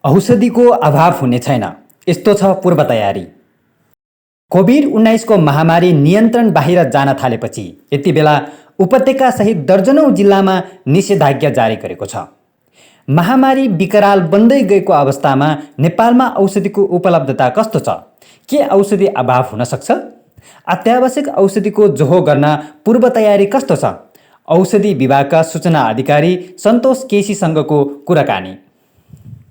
औषधिको अभाव हुने छैन, यस्तो छ पूर्व तयारी। कोभिड-19 को महामारी नियन्त्रण बाहिर जान थालेपछि यति बेला उपत्यकासहित दर्जनौं जिल्लामा निषेधाज्ञा जारी गरेको छ। महामारी विकराल बन्दै गएको अवस्थामा नेपालमा औषधिको उपलब्धता कस्तो छ? के औषधि अभाव हुन सक्छ? अत्यावश्यक औषधिको जोहो गर्न पूर्व तयारी कस्तो छ? औषधि विभागका सूचना अधिकारी सन्तोष केसीसँगको कुराकानी।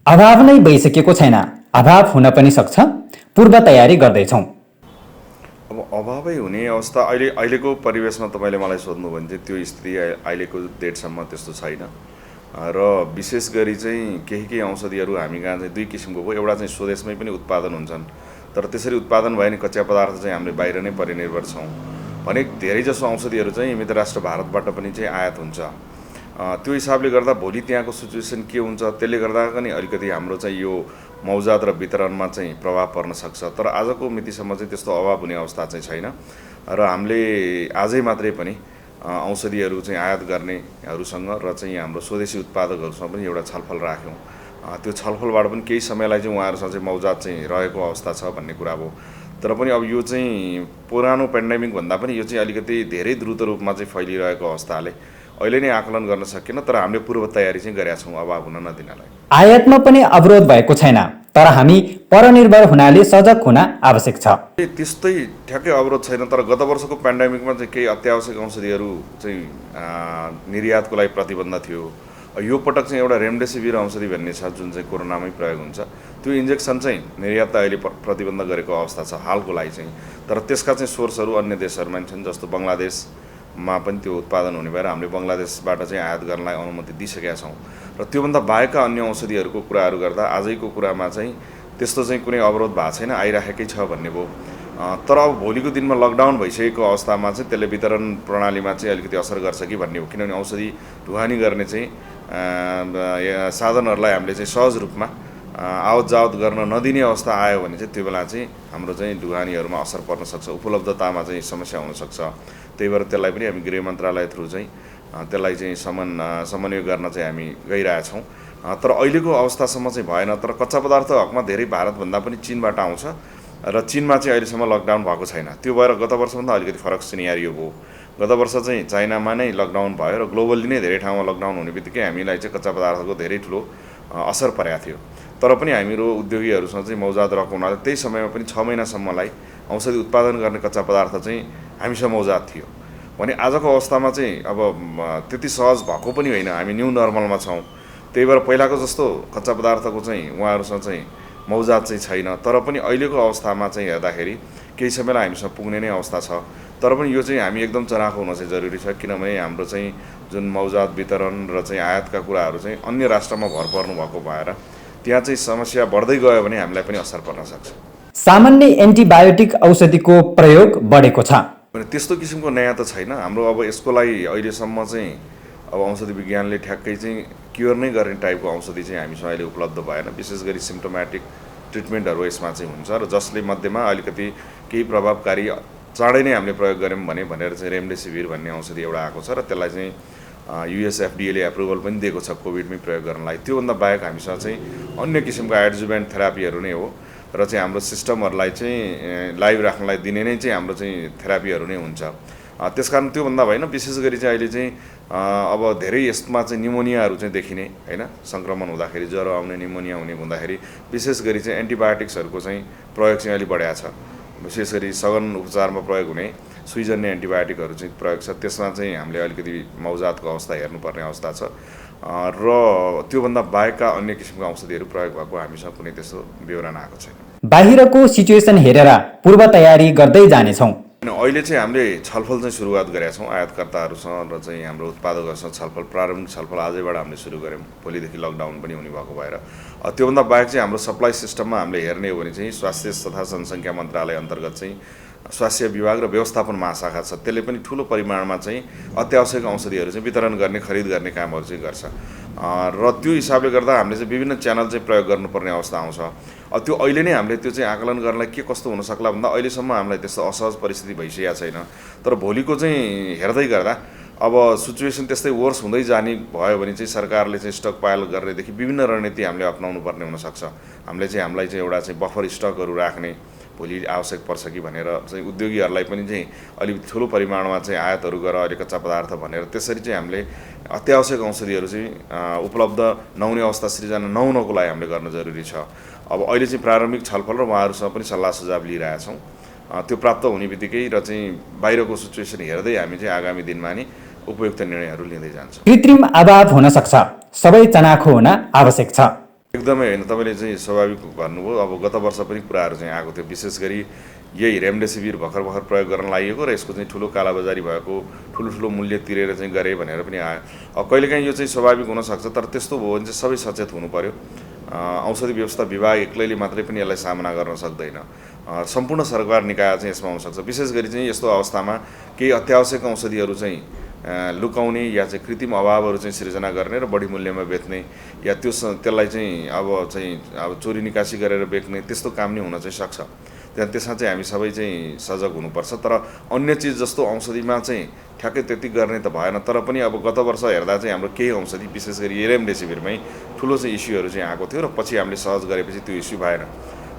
अभाव नै भइसकेको छैन, अभाव हुन पनि सक्छ, पूर्व तयारी गर्दैछौँ। अब अभावै हुने अवस्था अहिलेको परिवेशमा तपाईँले मलाई सोध्नु भने चाहिँ त्यो स्थिति अहिलेको डेटसम्म त्यस्तो छैन। र विशेष गरी चाहिँ केही औषधिहरू हामी कहाँ चाहिँ दुई किसिमको हो। एउटा चाहिँ स्वदेशमै पनि उत्पादन हुन्छन्, तर त्यसरी उत्पादन भए नि कच्चा पदार्थ चाहिँ हामीले बाहिर नै परिनिर्भर छौँ भने धेरैजसो औषधिहरू चाहिँ मित्र राष्ट्र भारतबाट पनि चाहिँ आयात हुन्छ। त्यो हिसाबले गर्दा भोलि त्यहाँको सिचुएसन के हुन्छ, त्यसले गर्दा पनि अलिकति हाम्रो चाहिँ यो मौजात र वितरणमा चाहिँ प्रभाव पर्न सक्छ। तर आजको मितिसम्म चाहिँ त्यस्तो अभाव हुने अवस्था चाहिँ छैन र हामीले आजै मात्रै पनि औषधिहरू चाहिँ आयात गर्नेहरूसँग र चाहिँ हाम्रो स्वदेशी उत्पादकहरूसँग पनि एउटा छलफल राख्यौँ। त्यो छलफलबाट पनि केही समयलाई चाहिँ उहाँहरूसँग चाहिँ मौजात चाहिँ रहेको अवस्था छ भन्ने कुरा हो। तर पनि अब यो चाहिँ पुरानो पेन्डेमिक भन्दा पनि यो चाहिँ अलिकति धेरै द्रुत रूपमा चाहिँ फैलिरहेको अवस्थाले अहिले नै आकलन गर्न सकिएन, तर हामीले पूर्व तयारी चाहिँ गरेका छौँ अभाव हुन नदिनलाई। आयातमा पनि अवरोध भएको छैन, तर हामी परनिर्भर हुनाले सजग हुन आवश्यक छ। त्यस्तै ठ्याक्कै अवरोध छैन, तर गत वर्षको पेन्डेमिकमा चाहिँ केही अत्यावश्यक औषधिहरू चाहिँ निर्यातको लागि प्रतिबन्ध थियो। यो पटक चाहिँ एउटा रेमडेसिभिर औषधि भन्ने छ जुन चाहिँ कोरोनामै प्रयोग हुन्छ। त्यो इन्जेक्सन चाहिँ निर्यात अहिले प्रतिबन्ध गरेको अवस्था छ हालको लागि चाहिँ, तर त्यसका चाहिँ सोर्सहरू अन्य देशहरूमा छन्, जस्तो बङ्गलादेशमा पनि त्यो उत्पादन हुने भएर हामीले बङ्गलादेशबाट चाहिँ आयात गर्नलाई अनुमति दिइसकेका छौँ। र त्योभन्दा बाहेकका अन्य औषधिहरूको कुराहरू गर्दा आजैको कुरामा चाहिँ त्यस्तो चाहिँ कुनै अवरोध भएको छैन, आइराखेकै छ भन्ने भयो। तर अब भोलिको दिनमा लकडाउन भइसकेको अवस्थामा चाहिँ त्यसले वितरण प्रणालीमा चाहिँ अलिकति असर गर्छ कि भन्ने हो, किनभने औषधि ढुवानी गर्ने चाहिँ साधनहरूलाई हामीले चाहिँ सहज रूपमा आवत जावत गर्न नदिने अवस्था आयो भने चाहिँ त्यो बेला चाहिँ हाम्रो चाहिँ ढुवानीहरूमा असर पर्न सक्छ, उपलब्धतामा चाहिँ समस्या हुनसक्छ। त्यही भएर त्यसलाई पनि हामी गृह मन्त्रालय थ्रु चाहिँ त्यसलाई चाहिँ समन्वय गर्न चाहिँ हामी गइरहेछौँ। तर अहिलेको अवस्थासम्म चाहिँ भएन। तर कच्चा पदार्थ हकमा धेरै भारतभन्दा पनि चीनबाट आउँछ र चीनमा चाहिँ अहिलेसम्म लकडाउन भएको छैन। त्यो भएर गत वर्षभन्दा अलिकति फरक सिनेरियो भयो। गत वर्ष चाहिँ चाइनामा नै लकडाउन भयो र ग्लोबल्ली नै धेरै ठाउँमा लकडाउन हुने बित्तिकै हामीलाई चाहिँ कच्चा पदार्थको धेरै ठुलो असर परेको थियो। तर पनि हामीहरू उद्योगीहरूसँग चाहिँ मौजात रहेको हुनाले त्यही समयमा पनि 6 महिनासम्मलाई औषधि उत्पादन गर्ने कच्चा पदार्थ चाहिँ हामीसँग मौजात थियो भने आजको अवस्थामा चाहिँ अब त्यति सहज भएको पनि होइन, हामी न्यू नर्मलमा छौँ। त्यही भएर पहिलाको जस्तो कच्चा पदार्थको चाहिँ उहाँहरूसँग चाहिँ मौजात चाहिँ छैन। तर पनि अहिलेको अवस्थामा चाहिँ हेर्दाखेरि केही समयलाई हामीसँग पुग्ने नै अवस्था छ। तर पनि यो चाहिँ हामी एकदम चनाखो हुन चाहिँ जरुरी छ, किनभने हाम्रो चाहिँ जुन मौजात वितरण र चाहिँ आयातका कुराहरू चाहिँ अन्य राष्ट्रमा भर पर्नु भएको भएर त्यहाँ चाहिँ समस्या बढ्दै गयो भने हामीलाई पनि असर पर्न सक्छ। सामान्य एन्टिबायोटिक औषधिको प्रयोग बढेको छ। त्यस्तो किसिमको नयाँ त छैन हाम्रो। अब यसको लागि अहिलेसम्म चाहिँ अब औषधि विज्ञानले ठ्याक्कै चाहिँ क्योर नै गर्ने टाइपको औषधि चाहिँ हामीसँग अहिले उपलब्ध भएन। विशेष गरी सिम्प्टोमेटिक ट्रिटमेन्टहरू यसमा चाहिँ हुन्छ र जसले मध्येमा अलिकति केही प्रभावकारी चाँडै नै हामीले प्रयोग गऱ्यौँ भनेर चाहिँ रेमडेसिभिर भन्ने औषधि एउटा आएको छ र त्यसलाई चाहिँ युएस एफडीएले एप्रुभल पनि दिएको छ कोभिडमै प्रयोग गर्नलाई। त्योभन्दा बाहेक हामीसँग चाहिँ अन्य किसिमको एडजुभेन्ट थेरापीहरू नै हो र चाहिँ हाम्रो सिस्टमहरूलाई चाहिँ लाइभ राख्नलाई दिने नै चाहिँ हाम्रो चाहिँ थेरापीहरू नै हुन्छ। त्यसकारण त्योभन्दा भएन। विशेष गरी चाहिँ अहिले चाहिँ अब धेरै यसमा चाहिँ निमोनियाहरू चाहिँ देखिने होइन, सङ्क्रमण हुँदाखेरि ज्वरो आउने निमोनिया हुने हुँदाखेरि विशेष गरी चाहिँ एन्टिबायोटिक्सहरूको चाहिँ प्रयोग चाहिँ अलि बढाएको छ। विशेष गरी सघन उपचारमा प्रयोग हुने सुइजन्य एन्टिबायोटिकहरू चाहिँ प्रयोग छ, त्यसमा चाहिँ हामीले अलिकति मौजातको अवस्था हेर्नुपर्ने अवस्था छ र त्योभन्दा बाहेकका अन्य किसिमको औषधिहरू प्रयोग भएको हामीसँग कुनै त्यस्तो विवरण आएको छैन। बाहिरको सिचुएसन हेरेर पूर्व तयारी गर्दै जानेछौँ। अहिले चाहिँ हामीले छलफल चाहिँ सुरुवात गरेका छौँ आयातकर्ताहरूसँग र चाहिँ हाम्रो उत्पादकहरूसँग छलफल, प्रारम्भिक छलफल आजैबाट हामीले सुरु गऱ्यौँ, भोलिदेखि लकडाउन पनि हुने भएको भएर। त्योभन्दा बाहेक चाहिँ हाम्रो सप्लाई सिस्टममा हामीले हेर्ने हो भने चाहिँ स्वास्थ्य तथा जनसङ्ख्या मन्त्रालय अन्तर्गत चाहिँ स्वास्थ्य विभाग र व्यवस्थापन महाशाखा छ, त्यसले पनि ठुलो परिमाणमा चाहिँ अत्यावश्यक औषधिहरू चाहिँ वितरण गर्ने खरिद गर्ने कामहरू चाहिँ गर्छ र त्यो हिसाबले गर्दा हामीले चाहिँ विभिन्न च्यानल चाहिँ प्रयोग गर्नुपर्ने अवस्था आउँछ। त्यो अहिले नै हामीले त्यो चाहिँ आकलन गर्नलाई के कस्तो हुनसक्ला भन्दा अहिलेसम्म हामीलाई त्यस्तो असहज परिस्थिति भइसकेको छैन। तर भोलिको चाहिँ हेर्दै गर्दा अब सिचुएसन त्यस्तै वर्स हुँदै जाने भयो भने चाहिँ सरकारले चाहिँ स्टक पाइल गर्नेदेखि विभिन्न रणनीति हामीले अपनाउनु पर्ने हुनसक्छ। हामीले चाहिँ हामीलाई चाहिँ एउटा चाहिँ बफर स्टकहरू राख्ने भोलि आवश्यक पर्छ कि भनेर चाहिँ उद्योगीहरूलाई पनि चाहिँ अलिक ठुलो परिमाणमा चाहिँ आयातहरू गर अहिले कच्चा पदार्थ भनेर त्यसरी चाहिँ हामीले अत्यावश्यक औषधिहरू चाहिँ उपलब्ध नहुने अवस्था सृजना नहुनको लागि हामीले गर्न जरुरी छ। अब अहिले चाहिँ प्रारम्भिक छलफल र उहाँहरूसँग पनि सल्लाह सुझाव लिइरहेछौँ। त्यो प्राप्त हुने बित्तिकै र चाहिँ बाहिरको सिचुएसन हेर्दै हामी चाहिँ आगामी दिनमा नि उपयुक्त निर्णयहरू लिँदै जान्छौँ। कृत्रिम अभाव हुन सक्छ, सबै चनाखो हुन आवश्यक छ। एकदमै होइन, तपाईँले चाहिँ स्वाभाविक भन्नुभयो। अब गत वर्ष पनि कुराहरू चाहिँ आएको थियो, विशेष गरी यही रेमडेसिभिर भर्खर प्रयोग गर्न लागि र यसको चाहिँ ठुलो कालाबजारी भएको, ठुलो मूल्य तिरेर चाहिँ गरे भनेर पनि आयो। अब कहिलेकाहीँ यो चाहिँ स्वाभाविक हुनसक्छ, तर त्यस्तो भयो भने चाहिँ सबै सचेत हुनु पर्यो। औषधि व्यवस्था विभाग एक्लैले मात्रै पनि यसलाई सामना गर्न सक्दैन, सम्पूर्ण सरकार निकाय चाहिँ यसमा हुनसक्छ। विशेष गरी चाहिँ यस्तो अवस्थामा केही अत्यावश्यक औषधिहरू चाहिँ लुकाउने या चाहिँ कृत्रिम अभावहरू चाहिँ सृजना गर्ने र बढी मूल्यमा बेच्ने या त्यसलाई चाहिँ अब चोरी निकासी गरेर बेच्ने त्यस्तो काम नै हुन चाहिँ सक्छ। त्यसमा चाहिँ हामी सबै चाहिँ सजग हुनुपर्छ। तर अन्य चिज जस्तो औषधिमा चाहिँ ठ्याक्कै त्यति गर्ने त भएन। तर पनि अब गत वर्ष हेर्दा चाहिँ हाम्रो केही औषधि विशेष गरी रेमडेसिभिरमै ठुलो चाहिँ इस्युहरू चाहिँ आएको थियो र पछि हामीले सहज गरेपछि त्यो इस्यु भएन।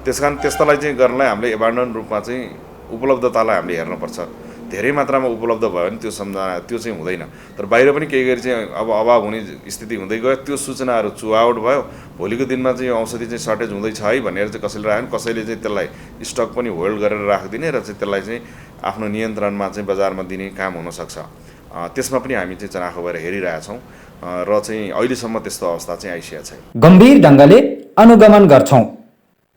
त्यसकारण त्यस्तालाई चाहिँ गर्नलाई हामीले एबान्डन रूपमा चाहिँ उपलब्धतालाई हामीले हेर्नुपर्छ। धेरै मात्रामा उपलब्ध भयो भने त्यो चाहिँ हुँदैन। तर बाहिर पनि केही गरी चाहिँ अब अभाव हुने स्थिति हुँदै गयो, त्यो सूचनाहरू चुआउट भयो। भोलिको दिनमा चाहिँ औषधि चाहिँ सर्टेज हुँदैछ है भनेर चाहिँ कसैले राख्यो, कसैले चाहिँ त्यसलाई स्टक पनि होल्ड गरेर राखिदिने र चाहिँ त्यसलाई चाहिँ आफ्नो नियन्त्रणमा चाहिँ बजारमा दिने काम हुनसक्छ। त्यसमा पनि हामी चाहिँ चनाखो भएर हेरिरहेछौँ र चाहिँ अहिलेसम्म त्यस्तो अवस्था चाहिँ आइसकेको छैन। गम्भीर ढङ्गले अनुगमन गर्छौँ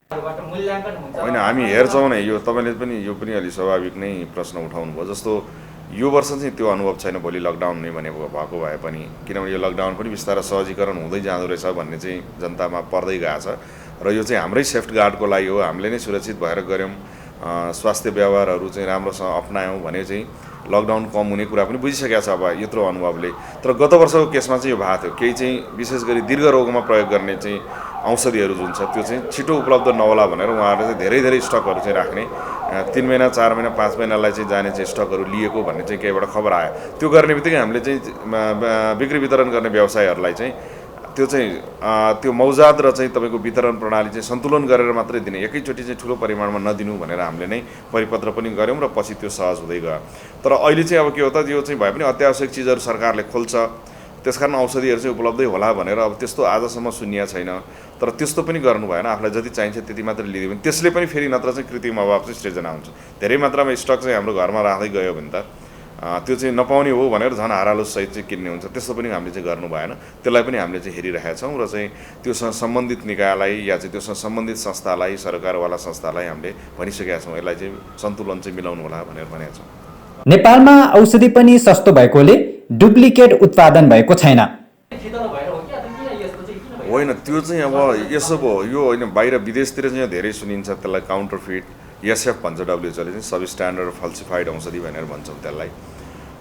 होइन, हामी हेर्छौँ नै। यो तपाईँले पनि यो पनि अलि स्वाभाविक नै प्रश्न उठाउनु भयो। जस्तो यो वर्ष चाहिँ त्यो अनुभव छैन भोलि लकडाउन हुने भनेको भएको भए पनि, किनभने यो लकडाउन पनि बिस्तारै सहजीकरण हुँदै जाँदो रहेछ भन्ने चाहिँ जनतामा पर्दै गएको छ र यो चाहिँ हाम्रै सेफ्टगार्डको लागि हो। हामीले नै सुरक्षित भएर गऱ्यौँ, स्वास्थ्य व्यवहारहरू चाहिँ राम्रोसँग अप्नायौँ भने चाहिँ लकडाउन कम हुने कुरा पनि बुझिसकेको छ अब यत्रो अनुभवले। तर गत वर्षको केसमा चाहिँ यो भएको थियो, केही चाहिँ विशेष गरी दीर्घ रोगमा प्रयोग गर्ने चाहिँ औषधिहरू जुन छ त्यो चाहिँ छिटो उपलब्ध नहोला भनेर उहाँहरूले चाहिँ धेरै स्टकहरू चाहिँ राख्ने, 3 महिना 4 महिना 5 महिनालाई चाहिँ जाने चाहिँ स्टकहरू लिएको भन्ने चाहिँ केहीबाट खबर आयो। त्यो गर्ने बित्तिकै हामीले चाहिँ बिक्री वितरण गर्ने व्यवसायहरूलाई चाहिँ त्यो मौजाद र चाहिँ तपाईँको वितरण प्रणाली चाहिँ सन्तुलन गरेर मात्रै दिने, एकैचोटि चाहिँ ठुलो परिमाणमा नदिनु भनेर हामीले नै परिपत्र पनि गऱ्यौँ र पछि त्यो सहज हुँदै गयो। तर अहिले चाहिँ अब के हो त, यो चाहिँ भए पनि अत्यावश्यक चिजहरू सरकारले खोल्छ, त्यसकारण औषधिहरू चाहिँ उपलब्धै होला भनेर अब त्यस्तो आजसम्म सुनिया छैन। तर त्यस्तो पनि गर्नु भएन, आफूलाई जति चाहिन्छ त्यति मात्र लिदियो भने त्यसले पनि फेरि नत्र चाहिँ कृत्रिम अभाव चाहिँ सृजना हुन्छ। धेरै मात्रामा स्टक चाहिँ हाम्रो घरमा राख्दै गयो भने त त्यो चाहिँ नपाउने हो भनेर झन् हारालो सहित चाहिँ किन्ने हुन्छ। त्यस्तो पनि हामीले चाहिँ गर्नु भएन। त्यसलाई पनि हामीले चाहिँ हेरिरहेका छौँ र चाहिँ त्योसँग सम्बन्धित निकायलाई या चाहिँ त्योसँग सम्बन्धित संस्थालाई, सरकारवाला संस्थालाई हामीले भनिसकेका छौँ यसलाई चाहिँ सन्तुलन चाहिँ मिलाउनु होला भनेर भनेका छौँ। नेपालमा औषधि पनि सस्तो भएकोले डुप्लिकेट उत्पादन भएको छैन। होइन, त्यो चाहिँ अब यसो भयो, यो होइन बाहिर विदेशतिर चाहिँ धेरै सुनिन्छ त्यसलाई काउन्टरफिट SF भन्छ WHO चाहिँ सब स्ट्यान्डर्ड फल्सिफाइड औषधि भनेर भन्छौँ त्यसलाई।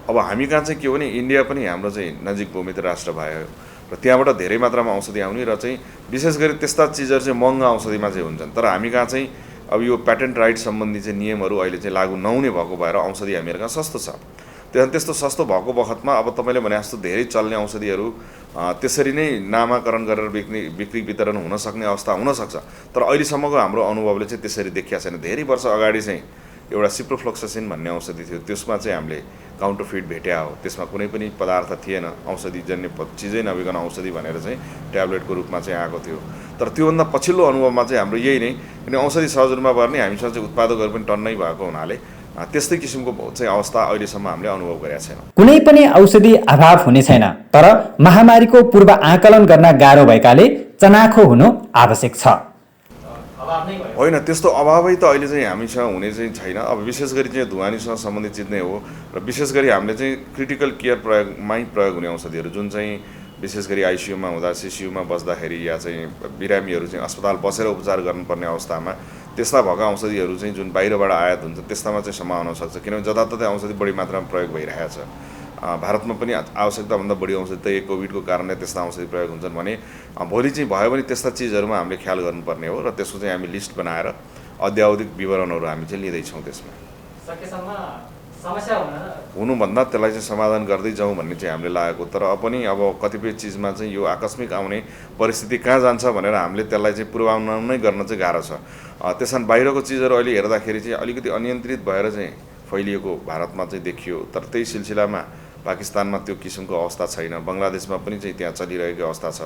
अब हामी कहाँ चाहिँ के हो भने इन्डिया पनि हाम्रो चाहिँ नजिकको मित्र राष्ट्र भयो र त्यहाँबाट धेरै मात्रामा औषधि आउने र चाहिँ विशेष गरी त्यस्ता चिजहरू चाहिँ महँगा औषधिमा चाहिँ हुन्छन्। तर हामी कहाँ चाहिँ अब यो प्याटेन्ट राइट सम्बन्धी चाहिँ नियमहरू अहिले चाहिँ लागू नहुने भएको भएर औषधि हामीहरू कहाँ सस्तो छ। त्यस्तो सस्तो भएको बखतमा अब तपाईँले भने जस्तो धेरै चल्ने औषधिहरू त्यसरी नै नामाकरण गरेर बिक्री वितरण हुन सक्ने अवस्था हुनसक्छ। तर अहिलेसम्मको हाम्रो अनुभवले चाहिँ त्यसरी देखिया छैन। धेरै वर्ष अगाडि चाहिँ एउटा सिप्रोफ्लोक्सासिन भन्ने औषधि थियो, त्यसमा चाहिँ हामीले काउन्टरफिट भेट्या हो। त्यसमा कुनै पनि पदार्थ थिएन, औषधिजन्य चिजै नभइकन औषधि भनेर चाहिँ ट्याब्लेटको रूपमा चाहिँ आएको थियो। तर त्योभन्दा पछिल्लो अनुभवमा चाहिँ हाम्रो यही नै, किन औषधि सहज रूपमा पर्ने हामीसँग चाहिँ उत्पादकहरू पनि टन्नै भएको हुनाले त्यस्तै किसिमको चाहिँ अवस्था अहिलेसम्म हामीले अनुभव गरेका छैनौँ। कुनै पनि औषधि अभाव हुने छैन, तर महामारीको पूर्व आकलन गर्न गाह्रो भएकाले चनाखो हुनु आवश्यक छ। होइन, त्यस्तो अभावै त अहिले चाहिँ हामीसँग हुने चाहिँ छैन। अब विशेष गरी चाहिँ धुवानीसँग सम्बन्धित चिज नै हो र विशेष गरी हामीले चाहिँ क्रिटिकल केयर प्रयोग हुने औषधिहरू जुन चाहिँ विशेष गरी आइसियुमा हुँदा, सिसियुमा बस्दाखेरि या चाहिँ बिरामीहरू चाहिँ अस्पताल बसेर उपचार गर्नुपर्ने अवस्थामा त्यस्ता भएका औषधिहरू चाहिँ जुन बाहिरबाट आयात हुन्छ त्यस्तामा चाहिँ सम्भावना हुनसक्छ। किनभने जताततै औषधि बढी मात्रामा प्रयोग भइरहेको छ। भारतमा पनि आवश्यकताभन्दा बढी औषधि त कोभिडको कारणले त्यस्ता औषधि प्रयोग हुन्छन् भने भोलि चाहिँ भयो भने त्यस्ता चिजहरूमा हामीले ख्याल गर्नुपर्ने हो र त्यसको चाहिँ हामी लिस्ट बनाएर अद्यावधिक विवरणहरू हामी चाहिँ लिँदैछौँ। त्यसमा हुनुभन्दा त्यसलाई चाहिँ समाधान गर्दै जाउँ भन्ने चाहिँ हामीले लागेको। तर पनि अब कतिपय चिजमा चाहिँ यो आकस्मिक आउने परिस्थिति कहाँ जान्छ भनेर हामीले त्यसलाई चाहिँ पूर्वानुमान नै गर्न चाहिँ गाह्रो छ। त्यस कारण बाहिरको चिजहरू अहिले हेर्दाखेरि चाहिँ अलिकति अनियन्त्रित भएर चाहिँ फैलिएको भारतमा चाहिँ देखियो। तर त्यही सिलसिलामा पाकिस्तानमा त्यो किसिमको अवस्था छैन, बङ्गलादेशमा पनि चाहिँ त्यहाँ चलिरहेको अवस्था छ।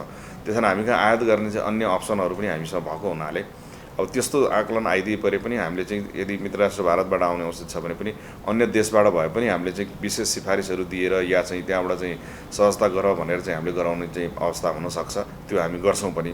त्यस कारण हामी कहाँ आयात गर्ने चाहिँ अन्य अप्सनहरू पनि हामीसँग भएको हुनाले अब त्यस्तो आकलन आइदिए परे पनि हामीले चाहिँ यदि मित्र राष्ट्र भारतबाट आउने अवस्था छ भने पनि अन्य देशबाट भए पनि हामीले चाहिँ विशेष सिफारिसहरू दिएर या चाहिँ त्यहाँबाट चाहिँ सहजता गर भनेर चाहिँ हामीले गराउने चाहिँ अवस्था हुनसक्छ। त्यो हामी गर्छौँ पनि।